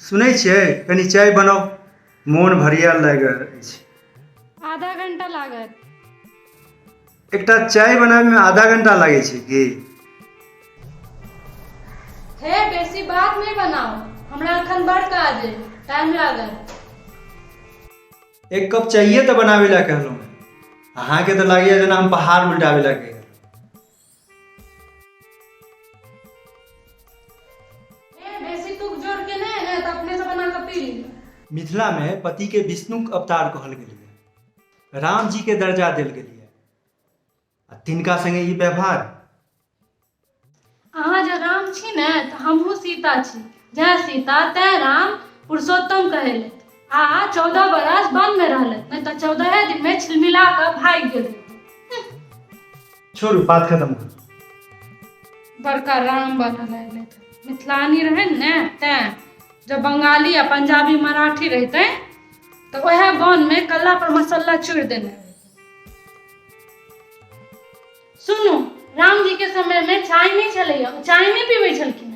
सुनै छियै कनी चाय बनाओ, मोन भरियाल लागि रहल अछि। आधा घंटा लागत। एकटा चाय बनाबे में आधा घंटा लागे छै कि? हे बेसी बात नहीं बनाओ, हमरा अखन बड़ काज है, टाइम लागत। एक कप चाहिए तो बनावे ला कहलहुँ। अहाँ के तो लागैया जेना हम पहाड़ उल्टावे ला कहि रहल। बेसी तुक जोर के नहीं है तो अपने से बना कर पी ली। मिथिला में पति के विष्णुक अवतार कहल गेल, राम जी के दर्जा देल गेल, आ तिनका संगे ई व्यवहार। अहाँ जे राम छी ने तो हमहू सीता छी। जय सीता तय राम पुरुषोत्तम कहले। आ 14 बरस वन में रहले, नहीं तो 14 दिन में छिलमिला कर भाग गेल। छोड़ू, बात खत्म कर। बड़का राम बना लगले। मिथिलानी रहे ने तै, जब बंगाली या पंजाबी मराठी रहते तो वह वन में कल्ला पर मसाला चूर देने। सुनो, राम जी के समय में चाय नहीं चले, चाय नहीं पीवे छलखिन।